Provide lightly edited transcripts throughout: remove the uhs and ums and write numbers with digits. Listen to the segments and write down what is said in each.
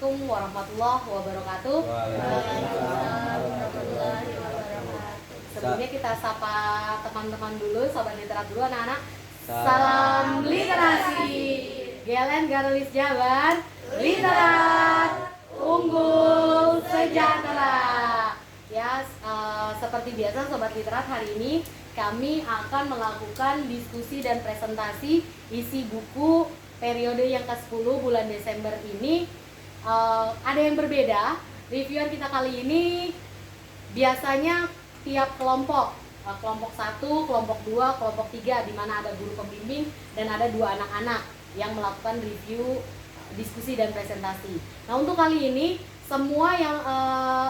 Assalamualaikum warahmatullahi wabarakatuh. Waalaikumsalam warahmatullahi wabarakatuh. Sebelumnya kita sapa teman-teman dulu, sobat literat dulu anak-anak. Salam Salam literasi. GLN Garulis Jabar, literat, unggul, sejahtera. Ya, seperti biasa sobat literat, hari ini kami akan melakukan diskusi dan presentasi isi buku periode yang ke-10 bulan Desember ini. Ada yang berbeda. Reviewan kita kali ini biasanya tiap kelompok, kelompok 1, kelompok 2, kelompok 3, di mana ada guru pembimbing dan ada 2 anak-anak yang melakukan review, diskusi dan presentasi. Nah, untuk kali ini semua yang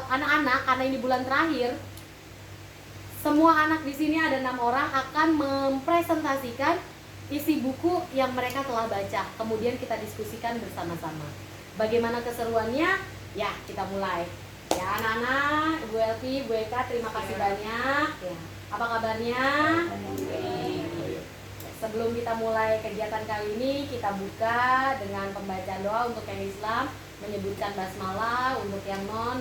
anak-anak, karena ini bulan terakhir, semua anak di sini ada 6 orang akan mempresentasikan isi buku yang mereka telah baca. Kemudian kita diskusikan bersama-sama. Bagaimana keseruannya? Ya, kita mulai. Ya, anak-anak, Bu Elvi, Bu Eka, terima kasih banyak. Ya, apa kabarnya? Sebelum kita mulai kegiatan kali ini, kita buka dengan pembacaan doa untuk yang Islam, menyebutkan basmalah, untuk yang non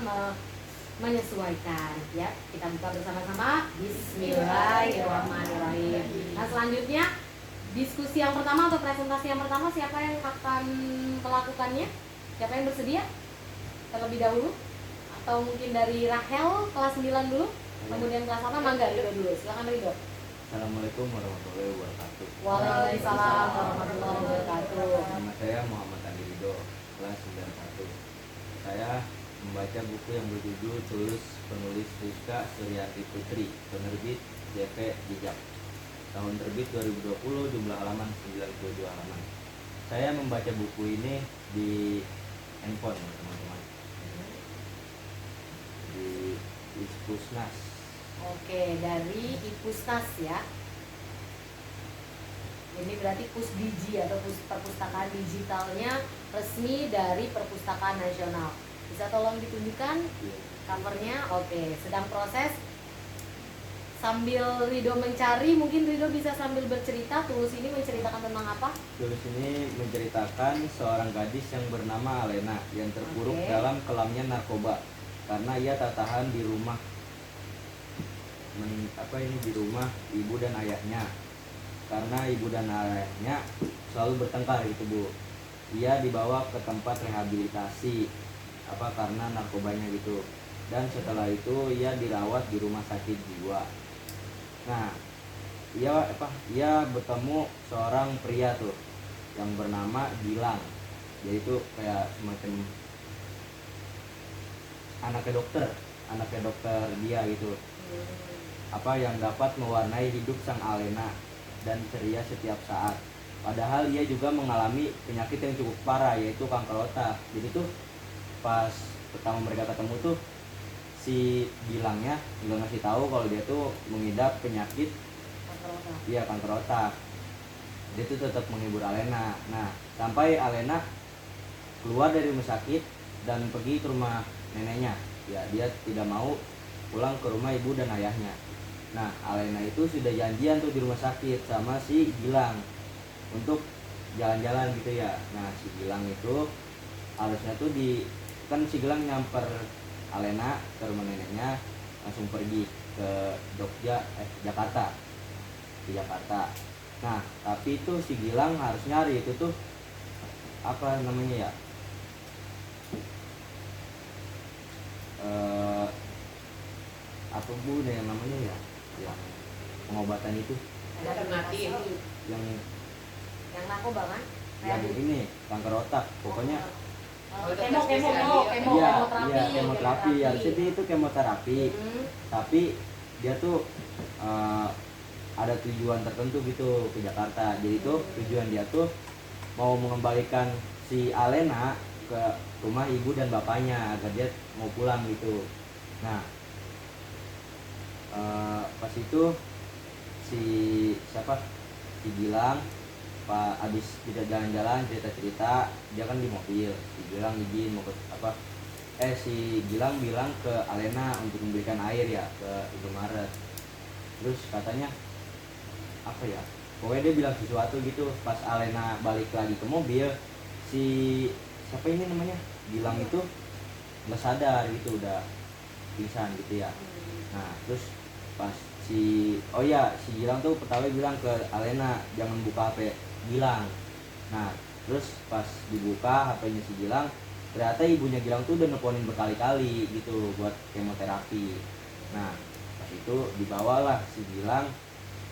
menyesuaikan. Ya, kita buka bersama-sama. Bismillahirrahmanirrahim. Nah, selanjutnya diskusi yang pertama atau presentasi yang pertama, siapa yang akan melakukannya? Siapa yang bersedia? Terlebih dahulu? Atau mungkin dari Rahel kelas 9 dulu? Kemudian kelas 1, mangga Ridho dulu. Silakan Ridho. Assalamualaikum warahmatullahi wabarakatuh. Waalaikumsalam warahmatullahi wabarakatuh. Nama saya Muhammad Andi Ridho, kelas 91. Saya membaca buku yang berjudul Tulus, penulis Rizka Suryanti Putri, penerbit JP Jejak. Tahun terbit 2020, jumlah halaman 92 halaman. Saya membaca buku ini di handphone, teman-teman, di Ipusnas. Oke, dari Ipusnas ya. Ini berarti Pusdigi atau perpustakaan digitalnya resmi dari Perpustakaan Nasional. Bisa tolong ditunjukkan covernya? Oke, sedang proses. Sambil Ridho mencari, mungkin Ridho bisa sambil bercerita. Tulus ini menceritakan tentang apa? Tulus ini menceritakan seorang gadis yang bernama Alena yang terpuruk dalam kelamnya narkoba karena ia tak tahan di rumah di rumah ibu dan ayahnya. Karena ibu dan ayahnya selalu bertengkar gitu, Bu. Ia dibawa ke tempat rehabilitasi karena narkobanya gitu. Dan setelah itu ia dirawat di rumah sakit jiwa. Nah, ia bertemu seorang pria tuh yang bernama Gilang. Yaitu kayak semacam anaknya dokter dia gitu. Yang dapat mewarnai hidup sang Alena dan ceria setiap saat. Padahal ia juga mengalami penyakit yang cukup parah, yaitu kanker otak. Jadi tuh pas pertama mereka ketemu tuh, si Gilangnya juga ngasih tahu kalau dia tuh mengidap penyakit kanker otak. Dia tuh tetap menghibur Alena. Nah, sampai Alena keluar dari rumah sakit dan pergi ke rumah neneknya. Ya, dia tidak mau pulang ke rumah ibu dan ayahnya. Nah, Alena itu sudah janjian tuh di rumah sakit sama si Gilang untuk jalan-jalan gitu ya. Nah, si Gilang itu harusnya tuh kan si Gilang nyamper Alena ke rumah neneknya, langsung pergi ke Jakarta. Di Jakarta. Nah, tapi itu si Gilang harus nyari itu tuh Bu yang namanya ya, yang pengobatan itu, yang narkoba kan? yang ini kanker otak, pokoknya kemoterapi. Harusnya dia itu kemoterapi. Tapi dia tuh ada tujuan tertentu gitu ke Jakarta. Jadi tuh tujuan dia tuh mau mengembalikan si Alena ke rumah ibu dan bapaknya agar dia mau pulang gitu. Nah, pas itu si Gilang abis kita jalan-jalan cerita-cerita, dia kan di mobil. Si Gilang izin mau si Gilang bilang ke Alena untuk memberikan air ya ke Indomaret. Terus katanya pokoknya dia bilang sesuatu gitu. Pas Alena balik lagi ke mobil, si siapa ini namanya, Gilang itu nggak sadar gitu, udah pingsan gitu ya. Nah terus pas si Gilang tuh pertama bilang ke Alena jangan buka HP Gilang. Nah terus pas dibuka HP-nya si Gilang, ternyata ibunya Gilang tuh udah nelponin berkali-kali gitu buat kemoterapi. Nah pas itu dibawalah si Gilang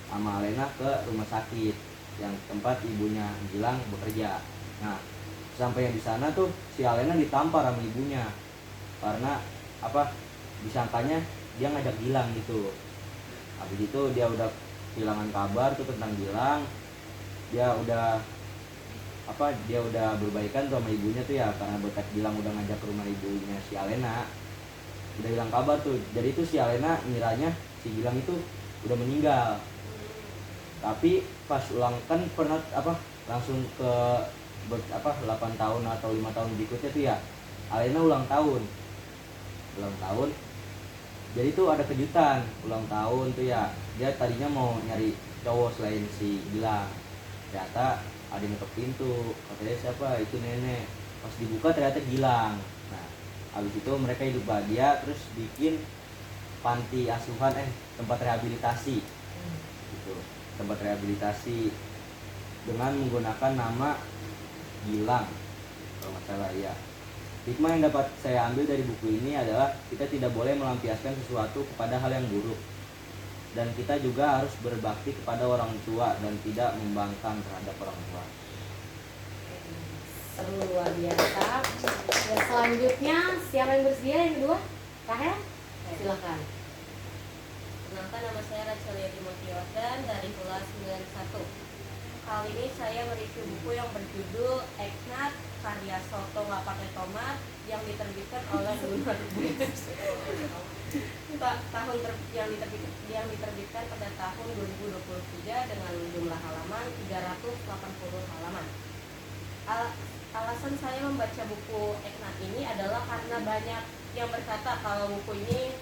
sama Alena ke rumah sakit yang tempat ibunya Gilang bekerja. Nah sampainya di sana tuh si Alena ditampar sama ibunya karena apa, disangkanya dia ngajak Gilang gitu. Habis itu dia udah kehilangan kabar tuh tentang Gilang. Dia udah berbaikan tuh sama ibunya tuh ya, karena berkat Gilang udah ngajak ke rumah ibunya si Alena. Udah hilang kabar tuh. Jadi itu si Alena ngiranya si Gilang itu udah meninggal. Tapi pas ulang kan pernah langsung ke 8 tahun atau 5 tahun berikutnya tuh ya, Alena ulang tahun. Jadi tuh ada kejutan ulang tahun tuh ya. Dia tadinya mau nyari cowok selain si Gilang. Ternyata ada yang ngetok pintu. Katanya siapa? Itu nenek. Pas dibuka ternyata Gilang. Nah, habis itu mereka hidup bahagia terus bikin panti asuhan tempat rehabilitasi. Gitu. Tempat rehabilitasi dengan menggunakan nama Gilang kalau nggak salah ya. Hikmah yang dapat saya ambil dari buku ini adalah kita tidak boleh melampiaskan sesuatu kepada hal yang buruk, dan kita juga harus berbakti kepada orang tua dan tidak membangkang terhadap orang tua. Seru, luar biasa. Ya, selanjutnya siapa yang bersedia yang kedua? Rahel? Silakan. Perkenalkan, nama saya Racelia Timothy Yordan dari Hula 91. Kali ini saya mereview buku yang berjudul Eknat karya Soto Nggak Pakai Tomat yang diterbitkan oleh Lunar Books. yang diterbitkan pada tahun 2023 dengan jumlah halaman 380 halaman. Alasan saya membaca buku Eknat ini adalah karena banyak yang berkata kalau buku ini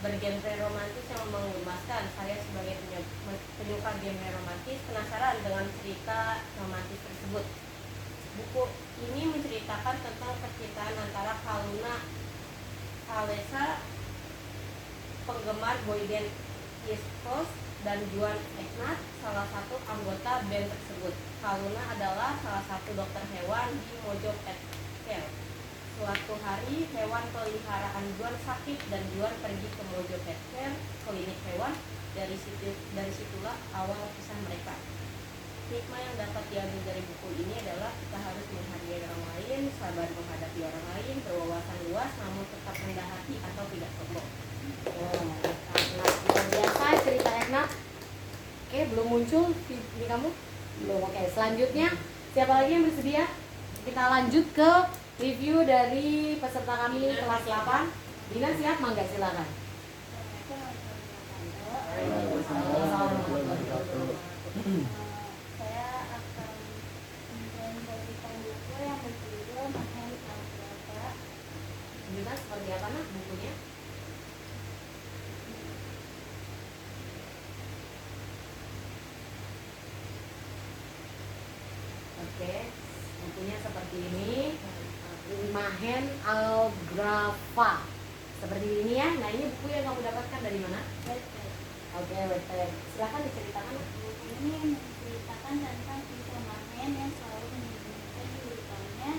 bergenre romantis yang menggemaskan. Saya sebagai penyuka genre romantis penasaran dengan cerita romantis tersebut. Buku ini menceritakan tentang percintaan antara Kaluna Alesa, penggemar boyband East Coast, dan Juan Eknat, salah satu anggota band tersebut. Kaluna adalah salah satu dokter hewan di Mojo Pet Care. Suatu hari hewan peliharaan Juan sakit dan Juan pergi ke Mojo Pet Care, klinik hewan. Dari situlah awal kisah mereka. Hikmah yang dapat diambil dari buku ini adalah kita harus menghargai orang lain, sabar menghadapi orang lain, berwawasan luas namun tetap rendah hati atau tidak sombong. Luar biasa cerita Eknat. Oke, belum muncul di kamu? Belum. Oke, selanjutnya siapa lagi yang bersedia? Kita lanjut ke review dari peserta kami kelas 8. Dina siap? Mangga silakan. Saya akan mempresentasikan buku yang berjudul Mahen Al-Berapa. Dina seperti apa nak bukunya? Oke, bukunya seperti ini. Mahen Al-Grafa. Seperti ini ya. Nah, ini buku yang kamu dapatkan dari mana? Oke, Webpad. Silakan diceritakan. Buku ini menceritakan tentang kisah Mahen yang selalu menyembunyikan kehidupannya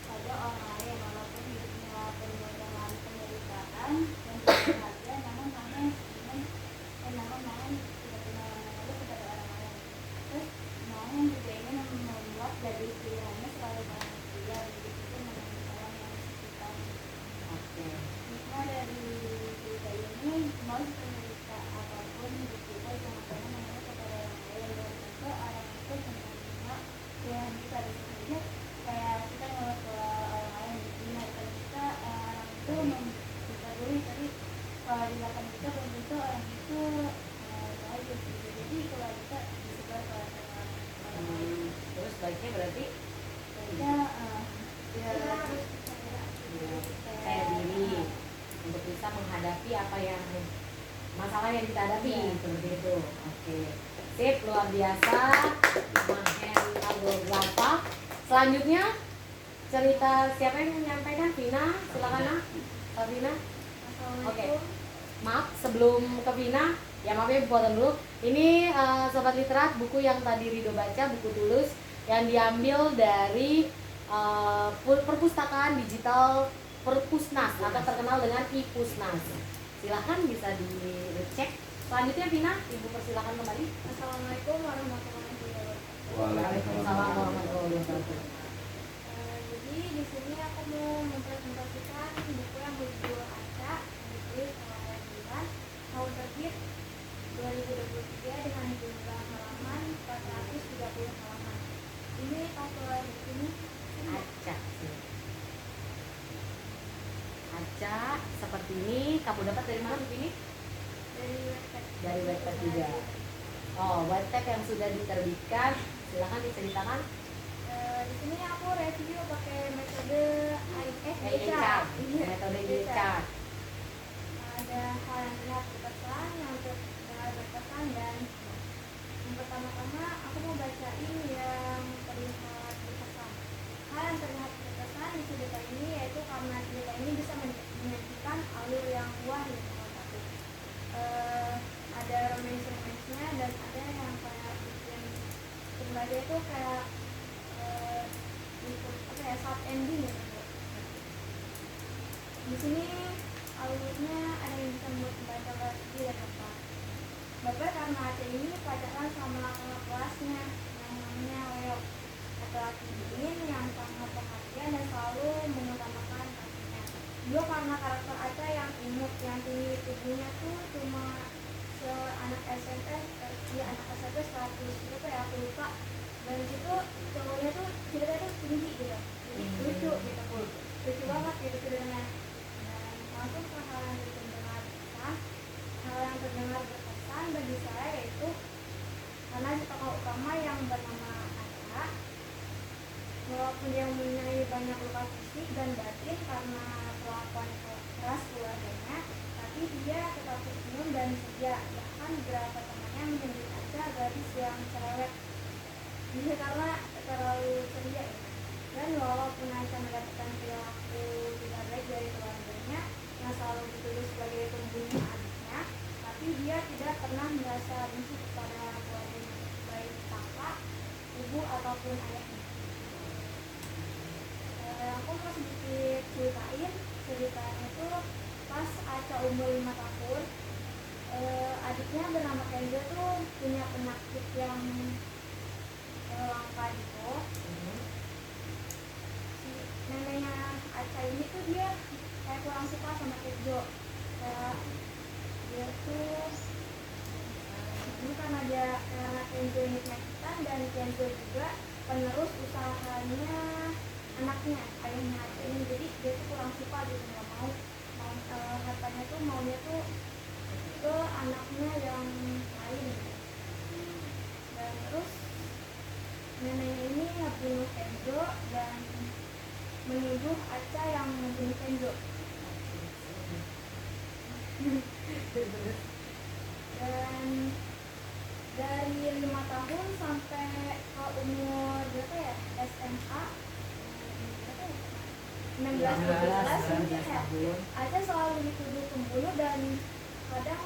pada orang lain walaupun hidupnya penuh dengan penderitaan dan bahagia, namun Mahen tidak pernah mengeluh kepada orang lain. Terus Mahen juga ingin membuat dari pilihannya selalu bahagia, begitu dengan orang yang sekitar. Oke. Hikmah dari cerita ini, mau cerita apapun hidup kita jangan pernah mengeluh kepada orang lain, dan juga orang itu menerima pilihan kita. Biasanya kayak kita ngeluh ke orang lain, didengarkan kita orang itu kita dulu, tapi kalau di belakang kita belum tentu orang itu baik gitu. Jadi kalau kita disebar ke orang lain, Terus baiknya berarti baiknya saya diri untuk bisa menghadapi apa yang masalah yang kita hadapi seperti itu. Oke, sip, luar biasa. Mahen Al-Grafa. Selanjutnya cerita siapa yang menyampaikan? Vina, silakan Nak. Kak Vina. Oke. Maaf sebelum ke Vina, ya maaf ya potong dulu. Ini Sobat Literat, buku yang tadi Rido baca, buku Tulus yang diambil dari perpustakaan digital Perpusnas atau terkenal dengan iPusnas. Silahkan bisa dicek. Selanjutnya Vina, Ibu persilakan kembali. Assalamualaikum warahmatullahi wabarakatuh. Waalaikumsalam warahmatullahi wabarakatuh. Jadi di sini aku mau mempresentasikan buku yang berjudul Aca, ditulis oleh Bulan, tahun terbit 2023 dengan jumlah halaman 430 halaman. Ini pakai ini Aca. Aca seperti ini. Kamu dapat dari mana buku ini? dari website. Dari website juga. Oh, website yang sudah diterbitkan. Silakan diceritakan. Di sini aku review pakai metode chart. Metode IEC. chart. Ada hal yang terlihat berkesan, yang terlihat berkesan, dan yang pertama-tama aku mau bacain yang terlihat berkesan. Hal yang terlihat berkesan di cerita ini yaitu karena cerita ini bisa menyajikan alur yang wah di nomor satu. Ada romance-nya dan ada yang kayak bikin sebenarnya itu kayak ikut apa ya, sad ending gitu. Di sini alurnya ada yang bisa membuat pembaca bersedih dan apa. Bapak karena Aceh ini pacaran sama kakak kelasnya yang namanya Leo, laki-laki dingin yang sangat perhatian dan selalu mengutamakan kasihnya. Juga karena karakter Aceh yang imut, yang tinggi tubuhnya tuh cuma anak SMP, anak SMP 100 berapa ya aku lupa. Dan situ cowoknya tuh ceritanya tuh tinggi gitu, jadi lucu gitu, lucu banget gitu ceritanya. Dan langsung ke hal yang terdengar berkesan bagi saya yaitu karena si tokoh utama yang bernama Aca, walaupun dia mempunyai banyak luka fisik dan batin karena perlakuan keras keluarganya, tapi dia tetap tersenyum dan setia. Bahkan beberapa temannya menyebut Aca gadis yang cerewet, bisa karena terlalu ceria. Dan walaupun Aca mendapatkan perilaku tidak baik dari keluarganya yang selalu dituduh sebagai pembunuh adiknya, tapi dia tidak pernah merasa benci kepada keluarganya, baik kakak, ibu ataupun ayahnya. Aku mau sedikit ceritain ceritanya itu pas Aca umur 5 tahun. Adiknya bernama Kenzo tuh punya penyakit yang langka gitu. Si neneknya Aca ini tuh dia kayak kurang suka sama Kenzo. Kayak dia tuh ini karena Kenzo ini penyakitan, dan Kenzo juga penerus usahanya anaknya, ayahnya Aca ini. Jadi dia tuh kurang suka gitu, nggak mau hartanya tuh maunya tuh ke anaknya yang lain. Dan terus neneknya ini ngebunuh Kenzo dan menuduh Aca yang membunuh Kenzo. Dan dari 5 tahun sampai ke umur berapa ya, SMA 16-17 tahun, Aca selalu dituduh pembunuh, dan kadang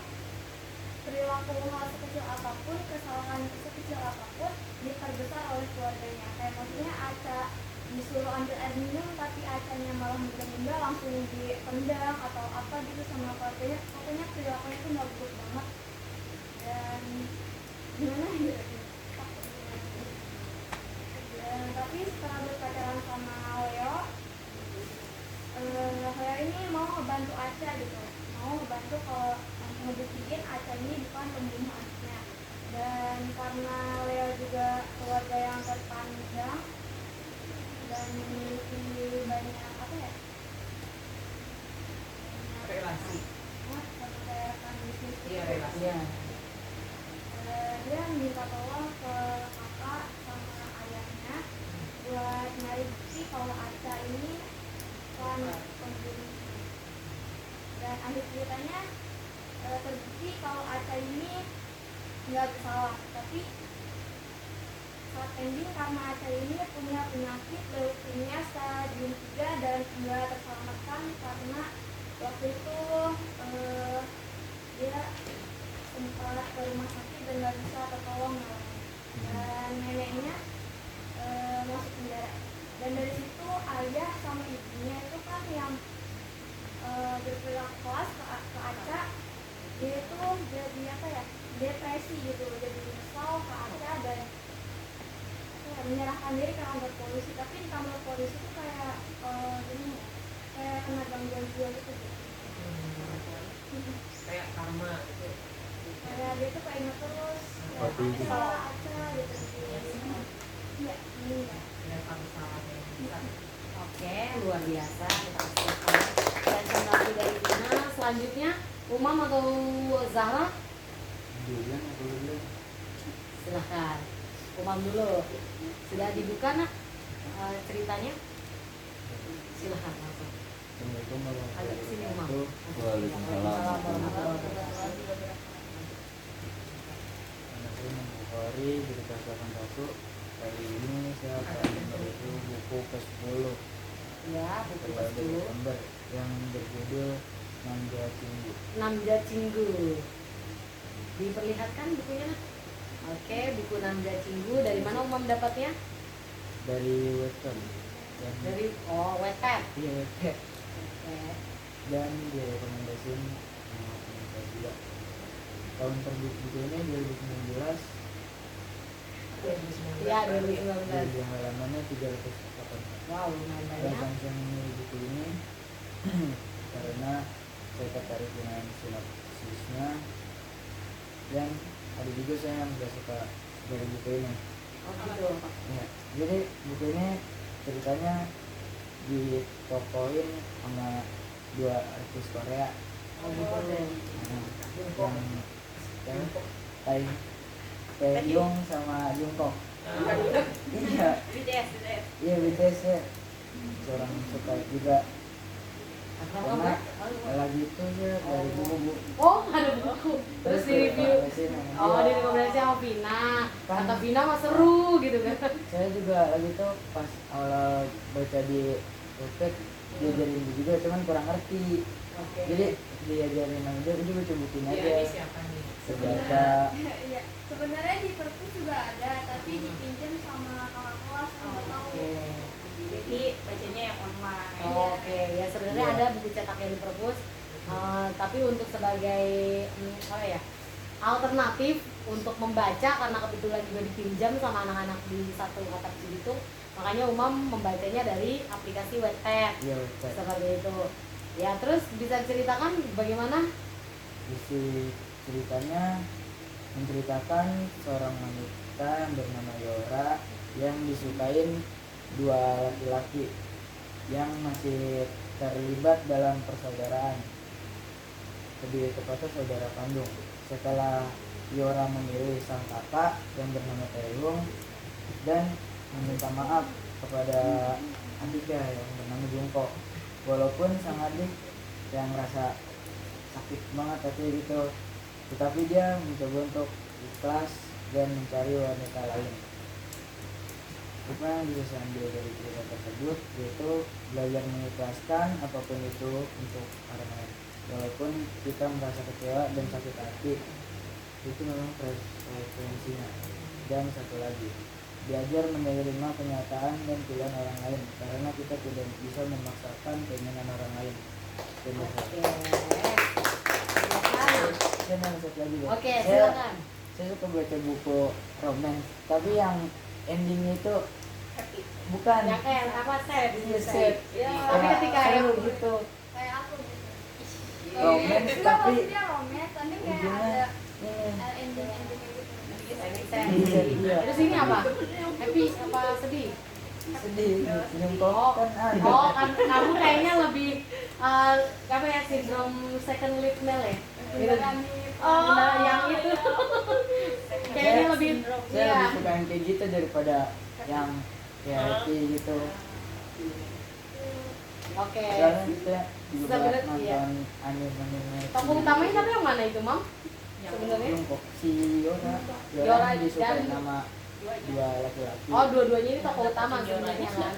perilaku hal sekecil apapun, kesalahan sekecil apapun diperbesar oleh keluarganya. Kayak maksudnya Aca disuruh ambil air minum tapi Acanya malah menunda-nunda, langsung dipendam atau apa gitu sama keluarganya. Pokoknya perilakunya itu nggak buruk banget. Dan gimana ya, tapi setelah berpacaran sama Leo, Leo ini mau ngebantu Aca gitu, mau ngebantu kalau ngebuktiin Aca ini bukan pembunuh anaknya. Dan karena Leo juga keluarga yang terpandang dan memiliki banyak apa ya, relasi. rekan bisnis Iya, gitu. relasi. Ya. Dia minta tolong ke kakak sama ayahnya buat nyari bukti kalau Aca ini bukan pembunuh. Dan akhir ceritanya terbukti kalau Aca ini nggak bersalah, tapi saat sempat pending karena Aca ini punya penyakit leukemia stadium 3 dan enggak terselamatkan karena waktu itu dia sempat ke rumah sakit dan nggak bisa tertolong dan neneknya masuk penjara. Dan dari situ ayah sama ibunya itu kan yang berperilaku keras ke Aca, dia itu jadi apa ya, depresi gitu, jadi kesal ke Aca dan menyerahkan diri ke kantor polisi. Tapi di kantor polisi itu kayak gini ya, kayak kena gangguan jiwa gitu. Kayak karma gitu. Kayak dia tuh kayak inget terus Tapi ya, salah Aca gitu. Iya, ini ya. Oke, luar biasa. Kita kasih presentasi dari Dina. Selanjutnya Umam atau Zahra? Julian atau Julian? Silahkan. Umam dulu. Sudah dibuka nak ceritanya? Silahkan langsung. Assalamualaikum Agak kesini Umam. Waalaikumsalam. Nama saya Imam Bukhari, berita 81. Kali ini saya akan mereview buku ke-10 Ya, buku bulan ke-10. Desember yang berjudul Namja Cinggu. Namja Cinggu. Diperlihatkan bukunya nak? Oke, buku Namja Cinggu. Dari mana Umam dapatnya? Dari webtoon dan Dari Wattpad. iya webtoon Oke. dan direkomendasiin sama teman saya juga. Tahun terbit buku ini 2019. Ya, 2019. Dan halamannya 308. Wow, lumayan Dan banyak. saya memilih buku ini karena saya tertarik dengan sinopsisnya dan ada juga saya yang gak suka dari buku ini. Oh gitu. Ya, jadi buku ini ceritanya ditokohin sama dua artis Korea, Oh gitu. yang Taehyung sama Jungkook. Iya, BTS. iya BTS ya. Seorang suka juga. Karena lagi itu ya dari buku. Oh, ada buku. Terus di review. Oh, di rekomendasi sama Vina. Kata Vina mah seru gitu kan. Saya juga lagi tuh pas awal baca di Wattpad diajarin juga, cuman kurang ngerti. Oke. Jadi diajarin sama dia, udah baca buku ini aja. siapa nih? Sebaca. Iya, sebenarnya di perpus juga ada, tapi dipinjam sama kakak kelas, nggak tahu. Oke. Jadi bacanya yang online. Oke, ya sebenarnya Iya. ada buku cetak yang di perpus. Tapi untuk sebagai apa ya? Alternatif untuk membaca karena kebetulan juga dipinjam sama anak-anak di satu kata Cibitung, makanya Umam membacanya dari aplikasi Wattpad. Iya, Wattpad. Seperti itu. Ya, terus bisa ceritakan bagaimana? Isi ceritanya menceritakan seorang wanita yang bernama Yora yang disukain dua laki-laki yang masih terlibat dalam persaudaraan, lebih tepatnya saudara kandung. Setelah Yora memilih sang kakak yang bernama Taehyung dan meminta maaf kepada adiknya yang bernama Jungkook, walaupun sang adik yang merasa sakit banget hati gitu, tetapi dia mencoba untuk ikhlas dan mencari wanita lain. Apa yang bisa saya ambil dari cerita tersebut yaitu belajar mengikhlaskan apapun itu untuk orang lain, walaupun kita merasa kecewa dan sakit hati, itu memang frekuensinya. Dan satu lagi, belajar menerima kenyataan dan pilihan orang lain karena kita tidak bisa memaksakan keinginan orang lain. Dan Oke. Silakan. dan yang satu lagi deh. Oke, Saya- silakan. Saya suka baca buku romance, tapi yang endingnya itu Happy. bukan Ya kayak apa set? Iya, set. Ya, Kayak tapi ketika seru yang gitu. Kayak aku gitu. Romance Enggak, tapi maksudnya romance, tapi kayak ujungnya ada ini ending-endingnya gitu. Iya. Terus ini apa? Happy apa sedih? sedih, Jungkook kan ada. Oh, kan kamu kayaknya lebih apa ya, sindrom second lead male ya? Gitu. Oh, yang itu. Kayaknya lebih Saya iya. lebih suka yang kayak gitu daripada yang kayak happy gitu. Oke. Soalnya saya juga Sebenarnya, nonton iya. anime. Tokoh utamanya tapi yang mana itu, Mam? Yang Sebenarnya Jungkook si Yora Yora yang disukai dan- nama dua laki-laki. Oh, dua-duanya ini tokoh utama sebenarnya kan.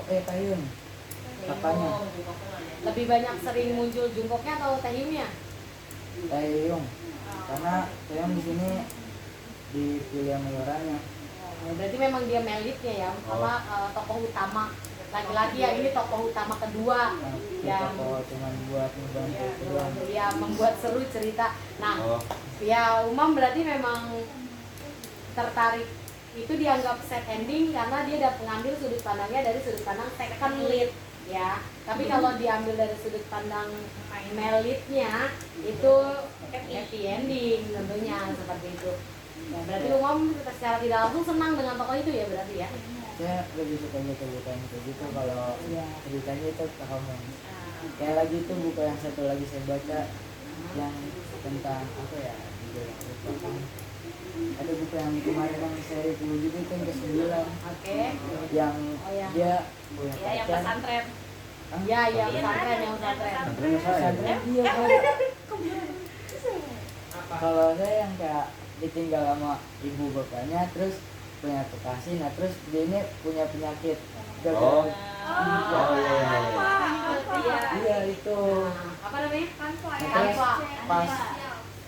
Taehyung kakaknya. Lebih banyak sering muncul Jungkooknya atau Taehyungnya? Taehyung karena Taehyung di sini dipilih sama Yoranya. Oh, berarti memang dia melitnya ya, tokoh utama laki-laki yang ini tokoh utama kedua yang Toko cuman buat membantu doang. ya membuat seru cerita. Nah, Oh, ya Umam berarti memang tertarik itu dianggap set ending karena dia udah mengambil sudut pandangnya dari sudut pandang second lead ya. Tapi kalau diambil dari sudut pandang male leadnya itu happy ending tentunya seperti itu. Ya, berarti Umam secara tidak langsung senang dengan tokoh itu ya berarti ya. Saya lebih suka baca buku yang kayak gitu kalau Iya. ceritanya itu kamu. Kayak lagi itu buku yang satu lagi saya baca yang tentang apa ya? Juga yang lupa kan. Ada buku yang kemarin yang saya review juga itu yang ke-9 Oke. yang Oh, ya. dia punya Ya, yang pacar. pesantren. Ya, ya Iya, pesantren ada, yang pesantren. pesantren saya. Pesantren dia kan. Kalau saya yang kayak ditinggal sama ibu bapaknya terus punya kekasih, nah terus dia ini punya penyakit Oh. gagal. Oh, iya, iya, iya. Iya itu. Nah, apa namanya? Kanva Nah, ya. terus Kanva. pas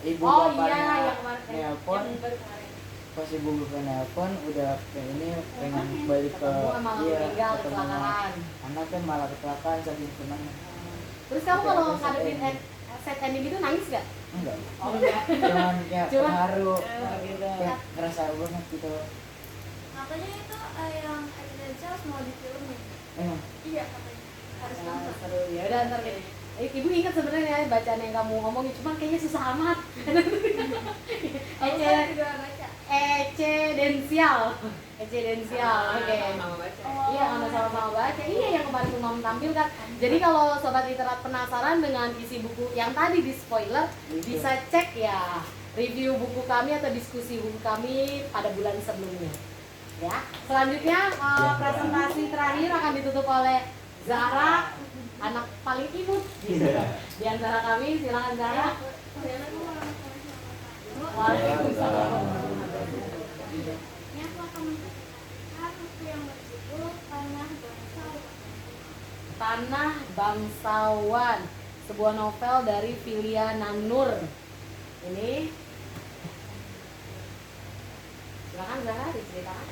ibu Oh iya, bapaknya yang kemarin nelpon, yang baru kemarin. pas ibu bapak nelpon udah kayak ini pengen balik ke Ketemu sama meninggal ketemu sama kecelakaan. anaknya malah kecelakaan saking senang. Terus kamu kalau Oke, ngadepin set set ending itu nangis gak? Enggak, Oh enggak. cuman kayak Cuma- terharu, Oh, gitu. kayak ngerasa banget gitu. Katanya itu yang Evidential mau difilmin. Emang Iya katanya. Harus Nah, nonton. seru ya. Udah ntar deh. Ibu ingat sebenarnya bacaan yang kamu ngomongin, cuman kayaknya susah amat. Aku kan juga baca. Ecedensial. Ecedensial. Oke. Oh. Iya, karena sama-sama baca. Iya, yang kemarin Umam tampilkan. Jadi kalau sobat literat penasaran dengan isi buku yang tadi di spoiler, bisa cek ya review buku kami atau diskusi buku kami pada bulan sebelumnya. Ya. Selanjutnya presentasi terakhir akan ditutup oleh Zahra, anak paling imut di antara kami. Silakan Zahra. Waalaikumsalam. Ini aku akan menceritakan buku yang berjudul Tanah Bangsawan. Tanah Bangsawan, sebuah novel dari Filia Nanur. Ini silakan Zahra diceritakan.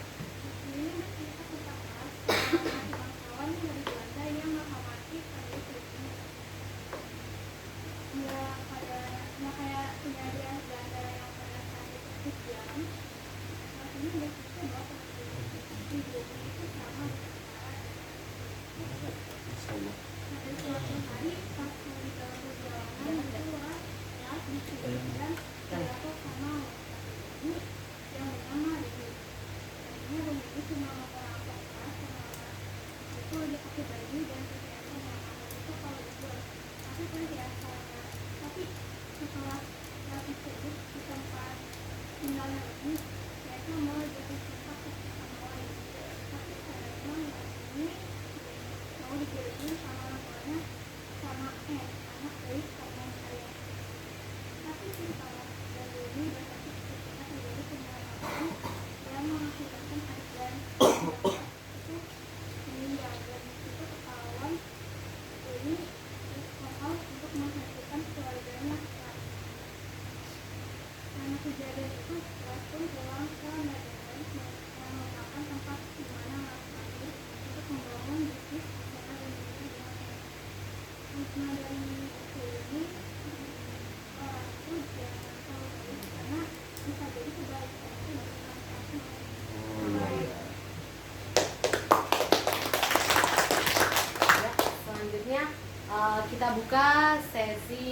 Ini bercerita tentang seorang bangsawan dari Belanda yang menghormati penduduk pribumi. Nggak kayak penyajian Belanda yang pada saat itu kejam. Nah, ini bercerita bahwa penduduk pribumi itu sama dengan para. Nah, dari suatu hari pas di dalam perjalanan keluar, ya dicurigakan jatuh sama wanita ini yang bernama Dewi. Tadinya Dewi itu cuma merampok keras sama itu dia pakai baju dan ternyata makanan itu kalau dijual. Tapi kan biasanya. Tapi setelah lagi tersebut di tempat tinggalnya ini, mereka mau jatuh cinta sama lain. Tapi karena memang ini mau dijodohin sama orang tuanya sama anak dari paman saya. Tapi setelah dari ini berarti ketika terjadi penyerahan yang mengakibatkan adegan itu meninggal dan itu ketahuan ini total untuk menghancurkan keluarganya lain. Karena kejadian itu Rasul pulang ke Netherlands yang merupakan tempat di mana Rasul untuk membangun bisnis usaha Indonesia dengan hikmah dari buku ini orang itu jangan tahu baik karena bisa jadi kebaikan itu dimanfaatkan oleh Ya, selanjutnya kita buka sesi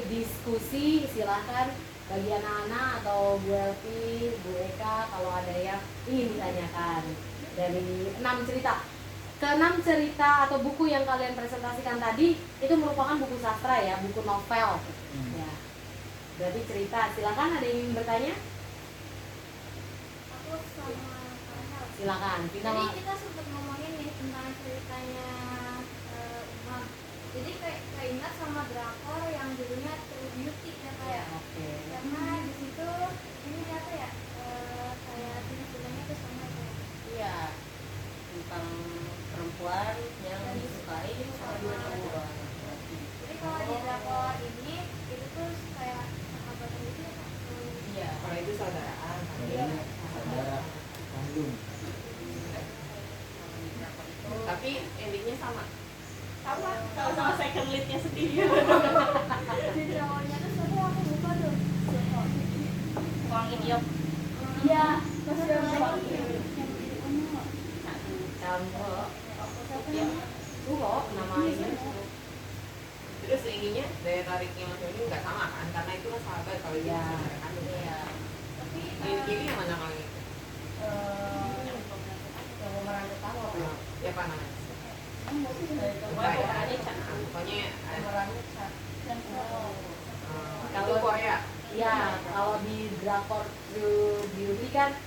diskusi. Silahkan bagi anak-anak atau Bu Elvi, Bu Eka kalau ada yang ingin ditanyakan dari 6 cerita. Ke-6 cerita atau buku yang kalian presentasikan tadi itu merupakan buku sastra ya, buku novel. Ya. Berarti cerita. Silakan ada yang ingin bertanya? aku sama Farhel. Silakan. Kita Jadi kita sempat ngomongin nih tentang ceritanya Umam. Jadi kayak ingat sama drakor yang judulnya True Beauty ya kayak. Oke. Karena di situ ini apa ya kayak tindak itu sama itu. Iya, tentang perempuan yang disukai sama dua cowok. Jadi kalau di drakor ini itu tuh kayak sahabatan gitu ya Kak? Iya. Kalau itu saudaraan. Ini saudara kandung. Tapi endingnya sama. Kalau sama second leadnya sendiri. Di drakor tuh sebenarnya aku lupa tuh. Wang Idiok. Iya, pas yang Ungu. Contoh. Siapa Ya. namanya? Tuho nama ini. Terus ininya daya tariknya Mas Doni nggak sama kan? Karena itu kan sahabat kalau dia Iya. saudara kandung. Iya. Tapi Yang kiri yang mana kali itu? Yang pemeran utama. Siapa namanya? Pemerannya Cak. Pokoknya Pemerannya Cak. itu Kalau- Korea. Ya, kalau di drakor True Beauty kan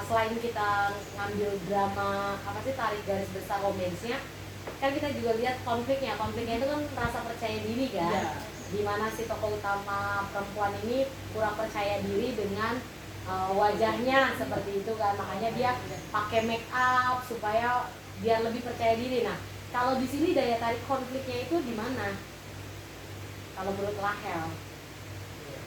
selain kita ngambil drama apa sih tarik garis besar romansnya, kan kita juga lihat konfliknya. Konfliknya itu kan rasa percaya diri kan, Iya. dimana si tokoh utama perempuan ini kurang percaya diri dengan wajahnya seperti itu kan, makanya dia pakai make up supaya biar lebih percaya diri. Nah, kalau di sini daya tarik konfliknya itu di mana? Kalau menurut Rahel,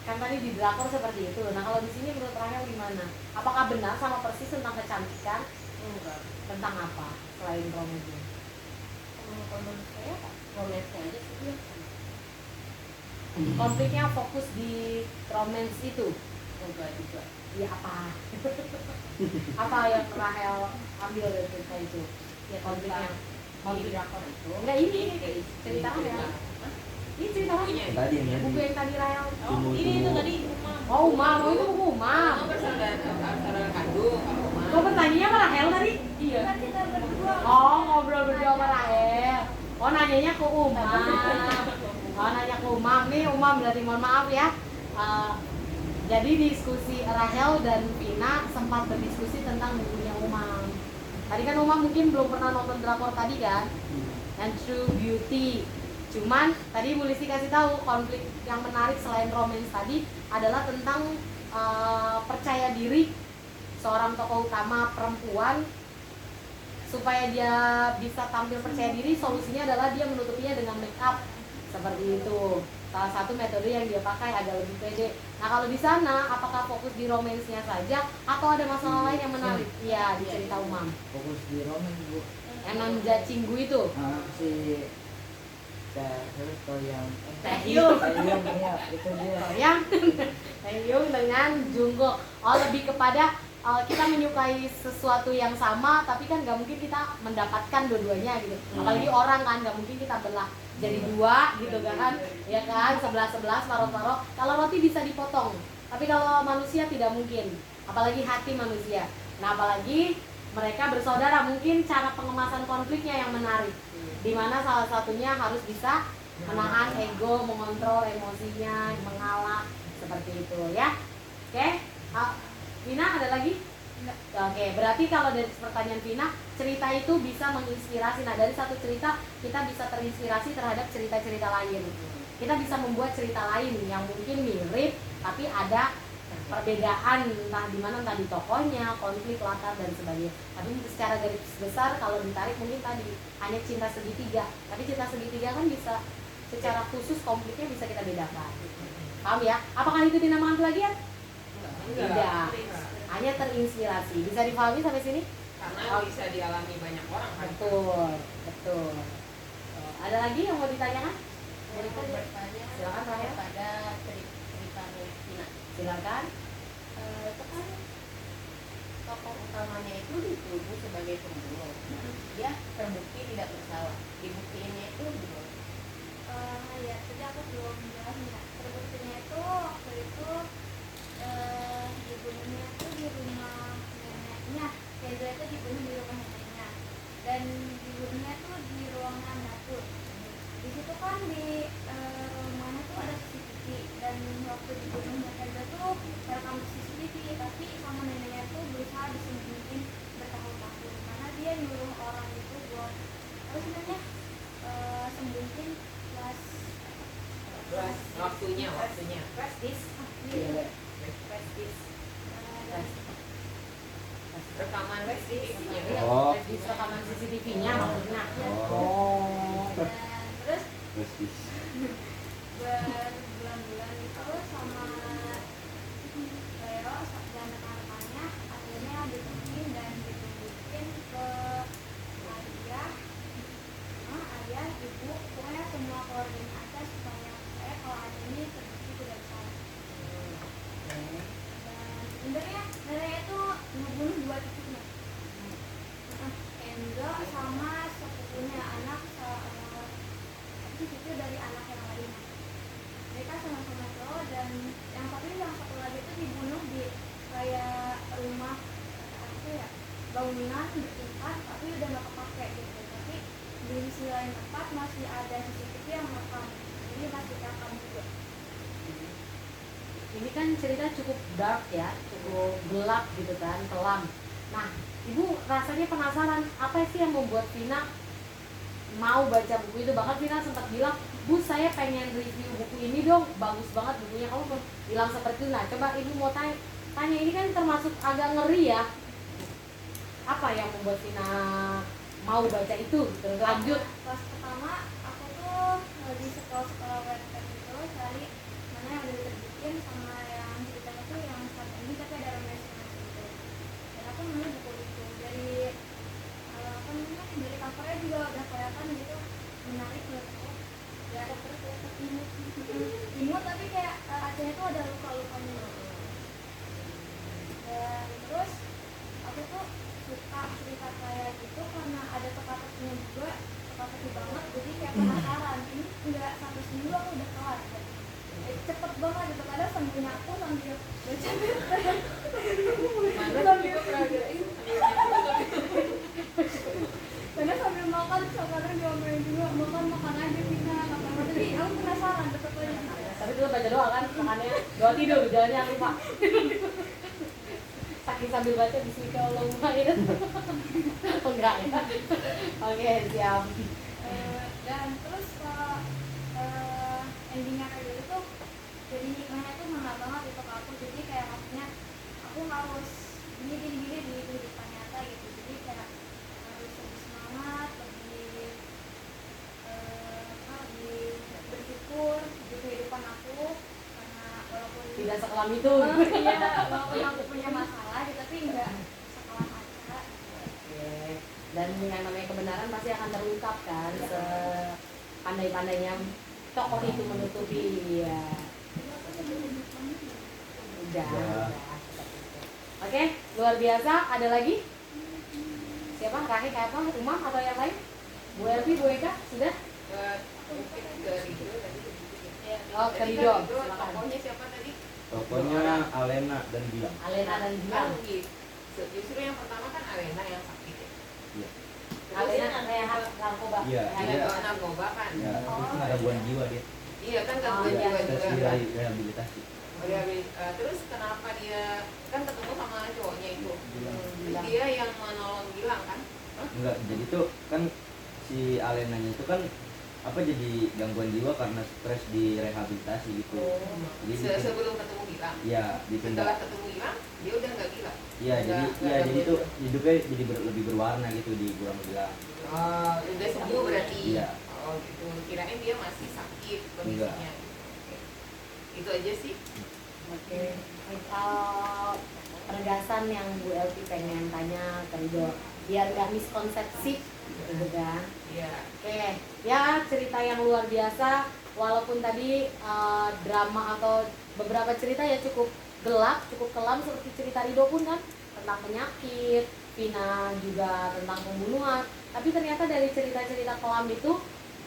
kan tadi di drakor seperti itu. Nah, kalau di sini menurut Rahel gimana? Apakah benar sama persis tentang kecantikan? Enggak. Tentang apa selain romansnya? Kalau menurut saya romansnya aja sih dia. Konfliknya fokus di romance itu. Enggak juga. Ya apa? Apa yang Rahel ambil dari cerita itu? Ya konfliknya. Di drakor itu. Enggak ini cerita Rahel. Ini cerita Rahel. Bukunya. Tadi yang Buku yang tadi Rahel. Oh, ini itu tadi rumah. Oh, Umam. Oh, itu buku Umam. Kamu bersaudara kandung sama Uma. Kau bertanya sama Rahel tadi? Iya. kan kita berdua. Oh, ngobrol berdua sama Rahel. Oh, nanyanya ke Umam. Oh, nanya ke Umam. Nih Umam berarti mohon maaf ya. Jadi diskusi Rahel dan Vina sempat berdiskusi tentang bukunya Umam. Tadi kan Umam mungkin belum pernah nonton drakor tadi kan? Dan True Beauty. Cuman tadi Bu Listi kasih tahu konflik yang menarik selain romance tadi adalah tentang percaya diri seorang tokoh utama perempuan. Supaya dia bisa tampil percaya diri, solusinya adalah dia menutupinya dengan make up seperti itu. Salah satu metode yang dia pakai agak lebih pede. Nah, kalau di sana apakah fokus di romansnya saja atau ada masalah lain yang menarik? Iya, di cerita Umam. Fokus di romans Bu. Yang Nanja Cinggu itu. Si terus kalau yang Taehyung. Taehyung ya itu dia. Yang Taehyung dengan Jungkook. Oh, lebih kepada kita menyukai sesuatu yang sama, tapi kan nggak mungkin kita mendapatkan dua-duanya gitu. Apalagi orang kan nggak mungkin kita belah jadi dua gitu kan, ya kan, 11-11 paruh-paruh. Kalau roti bisa dipotong, tapi kalau manusia tidak mungkin. Apalagi hati manusia. Nah, apalagi mereka bersaudara, mungkin cara pengemasan konfliknya yang menarik. Dimana salah satunya harus bisa menahan ego, mengontrol emosinya, mengalah seperti itu ya. Oke, Vina ada lagi? Oke, berarti kalau dari pertanyaan Vina, cerita itu bisa menginspirasi. Nah, dari satu cerita kita bisa terinspirasi terhadap cerita-cerita lain. Kita bisa membuat cerita lain yang mungkin mirip, tapi ada perbedaan entah di mana, entah di tokohnya, konflik, latar dan sebagainya. Tapi secara garis besar kalau ditarik mungkin tadi hanya cinta segitiga. Tapi cinta segitiga kan bisa secara khusus konfliknya bisa kita bedakan. Paham ya? Apakah itu dinamakan plagiat? Tidak. Hanya terinspirasi. Bisa dipahami sampai sini? Karena bisa dialami banyak orang kan. Betul, betul. Ada lagi yang mau ditanyakan? Dari bertanya Silakan, Rahel. pada ceritanya Vina. Silakan. Itu kan tokoh utamanya itu dituduh sebagai pembunuh. Dia terbukti tidak bersalah. Dibuktiinnya itu gimana? Ya, tadi aku belum jelasin ya. Terbuktinya itu waktu itu dibunuhnya itu di rumah neneknya. Keza itu dibunuh di rumah neneknya. Dan dibunuhnya itu di ruangan dapur. Di situ kan di rumahnya tuh ada CCTV, dan waktu dibunuhnya Keza tuh terekam CCTV, tapi sama neneknya tuh berusaha disembunyiin bertahun-tahun karena dia nyuruh orang itu buat apa sih namanya, sembunyiin Waktunya. Prestis. Iya. Prestis. rekaman CCTV-nya. Oh. Di rekaman CCTV-nya maksudnya. Oh. Oh. Dan terus Prestis. berbulan-bulan itu sama Leo dan rekan-rekannya akhirnya ditemuin dan ditunjukin ke ayah, ibu, pokoknya semua keluarganya aja supaya kalau ada ini terbukti tidak bersalah. Dan sebenarnya nenek itu ngebunuh 2 cucunya, Enzo sama sepupunya anak itu cucu dari anak yang lain. Mereka sama-sama cowok dan yang satu lagi itu dibunuh di kayak rumah apa ya, bangunan bertingkat tapi udah nggak kepake gitu. Tapi di sisi lain tempat masih ada CCTV yang merekam, jadi masih rekam juga. Ini kan cerita cukup dark ya, cukup gelap gitu kan, kelam. Nah, ibu rasanya penasaran apa sih yang membuat Vina mau baca buku itu? Bahkan Vina sempat bilang, Bu saya pengen review buku ini dong, bagus banget bukunya. Kamu bilang seperti itu. Nah coba ibu mau tanya, ini kan termasuk agak ngeri ya. Apa yang membuat Vina mau baca itu? Terus lanjut. Pas pertama aku tuh lagi sekolah website itu cari mana yang udah diterbitin sama yang ceritanya tuh yang satu ini tapi ada romance-nya gitu. Dan aku nemu buku itu dari apa namanya, dari covernya juga udah kelihatan gitu menarik menurut aku. Ya ada terus imut tapi kayak acanya tuh ada luka-lukanya. Dan terus aku tuh suka cerita kayak gitu karena ada teka-tekinya juga, teka-teki banget, jadi kayak penasaran. Ini nggak sampai seminggu aku udah kelar kan. Cepet banget gitu, kadang sambil nyapu sambil baca sambil kadang sambil makan, kadang diomelin juga makan aja Vina kata. Jadi aku penasaran tetap aja gitu. Tapi dulu baca doa kan, makannya doa tidur, jalannya lupa. Saking sambil baca bismillahirrahmanirrahim. Oh enggak ya? Oke siap. Dan terus kalau endingnya kayak gitu tuh jadi hikmahnya tuh mengena banget itu ke aku. Jadi kayak maksudnya aku harus gini di kehidupan nyata gitu. Jadi kayak harus lebih semangat, lebih bersyukur di kehidupan aku karena walaupun Tidak sekelam itu. iya, walaupun aku punya masalah gitu, tapi enggak sekelas aja. Oke. Dan yang namanya kebenaran pasti akan terungkap kan, sepandai-pandainya tokoh itu menutupi. Iya. Udah. Oke, luar biasa. Ada lagi? Siapa? Rahim, apa? Umam atau yang lain? Bu Elvi, Bu Eka, sudah? Mungkin ke Rido tadi. Oh, ke Tadi Rido, kan silakan. tokohnya siapa tadi? Tokonya Alena dan Gilang. Alena dan Gilang. Kan justru yang pertama kan Alena yang sakit ya. Iya. Alena rehat narkoba. Iya, Ada iya. bawa narkoba kan. Ya, itu gangguan jiwa dia. Iya kan gangguan iya, jiwa Tes juga kan. rehabilitasi. Terus kenapa dia kan ketemu sama cowoknya itu? Gilang. Terus dia yang menolong Gilang kan? Enggak, jadi tuh kan si Alenanya itu kan apa jadi gangguan jiwa karena stres di rehabilitasi gitu. Jadi Sebelum ketemu Gilang. ya dipindah. Setelah ketemu Gilang, dia udah nggak gila. Iya, jadi tuh hidupnya jadi lebih berwarna gitu di Kurang Gilang. Oh, udah sembuh berarti. Iya. Oh gitu. Kirain dia masih sakit kondisinya. Oke. Itu aja sih. Oke. Penegasan yang Bu Elvi pengen tanya ke Rido biar nggak miskonsepsi gitu kan. Iya. Oke, ya cerita yang luar biasa. Walaupun tadi drama atau beberapa cerita ya cukup gelap, cukup kelam seperti cerita Rido pun kan tentang penyakit, Vina juga tentang pembunuhan. Tapi ternyata dari cerita-cerita kelam itu,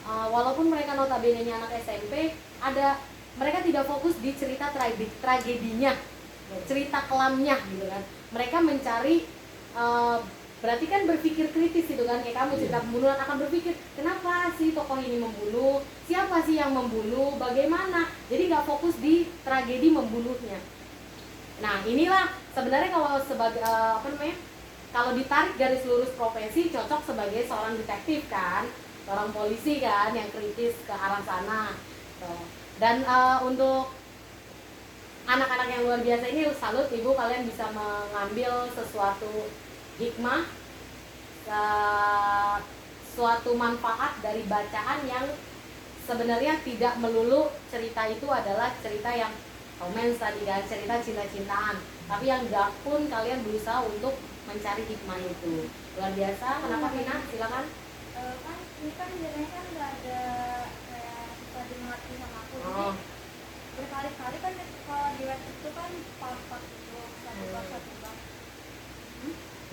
walaupun mereka notabene-nya anak SMP, mereka tidak fokus di cerita tragedinya, cerita kelamnya gitu kan. Mereka mencari berarti kan berpikir kritis gitu kan, kayak kamu cerita pembunuhan akan berpikir kenapa sih tokoh ini membunuh, siapa sih yang membunuh, bagaimana, jadi nggak fokus di tragedi membunuhnya. Nah inilah sebenarnya kalau sebagai kalau ditarik garis lurus profesi cocok sebagai seorang detektif kan, seorang polisi kan yang kritis ke arah sana. Dan untuk anak-anak yang luar biasa ini salut ibu, kalian bisa mengambil sesuatu hikmah, suatu manfaat dari bacaan yang sebenarnya tidak melulu cerita itu adalah cerita yang romance tadi kan, cerita cinta-cintaan, tapi yang enggak pun kalian berusaha untuk mencari hikmah itu. Luar biasa. Kenapa Vina? Silakan. Kan ini kan sebenarnya kan nggak ada kayak susah dimengerti sama aku. Oh. Jadi berkali-kali kan kalau di web itu kan part-part gitu, satu bab.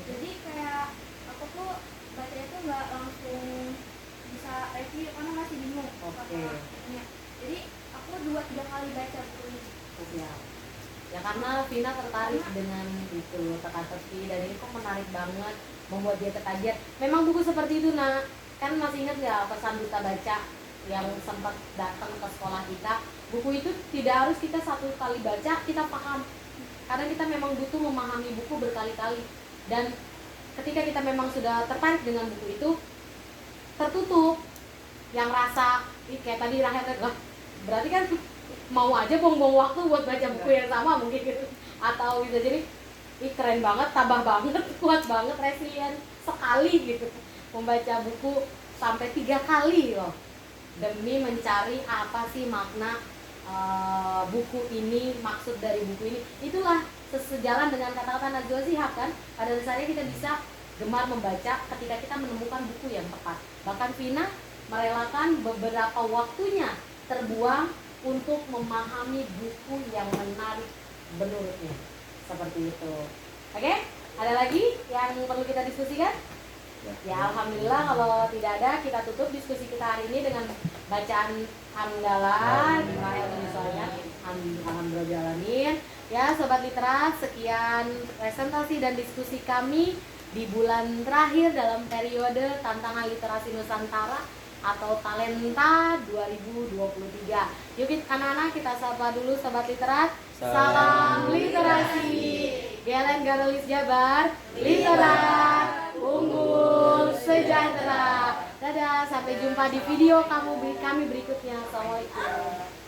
Jadi kayak aku tuh bacanya tuh nggak langsung bisa review karena masih bingung. Oke. Apa jadi aku 2-3 kali baca buku ini. Ya. Ya karena Vina tertarik dengan itu teka-teki dan ini kok menarik banget, membuat dia ketagihan. Memang buku seperti itu nak, kan masih ingat nggak pesan duta baca yang sempat datang ke sekolah kita? Buku itu tidak harus kita satu kali baca kita paham, karena kita memang butuh memahami buku berkali-kali. Dan ketika kita memang sudah tertarik dengan buku itu, tertutup yang rasa kayak tadi Rahel, wah berarti kan mau aja buang-buang waktu buat baca buku yang sama mungkin gitu. Atau bisa jadi keren banget, tabah banget, kuat banget, resilient sekali gitu membaca buku sampai 3 kali loh demi mencari apa sih makna buku ini, maksud dari buku ini. Itulah sejalan dengan kata-kata Najwa Shihab kan, pada dasarnya kita bisa gemar membaca ketika kita menemukan buku yang tepat. Bahkan Vina merelakan beberapa waktunya terbuang untuk memahami buku yang menarik menurutnya. Seperti itu. Oke? Ada lagi yang perlu kita diskusikan? Ya alhamdulillah, kalau tidak ada kita tutup diskusi kita hari ini dengan bacaan hamdalah alhamdulillahirobbilalamin. Ya sobat literat, sekian presentasi dan diskusi kami di bulan terakhir dalam periode tantangan literasi Nusantara atau Talenta 2023. Yuk anak-anak kita sapa dulu sobat literat. Salam literasi. GLN Garulis Jabar, literat, unggul, sejahtera. Dadah, sampai jumpa di video kami berikutnya. Assalamualaikum.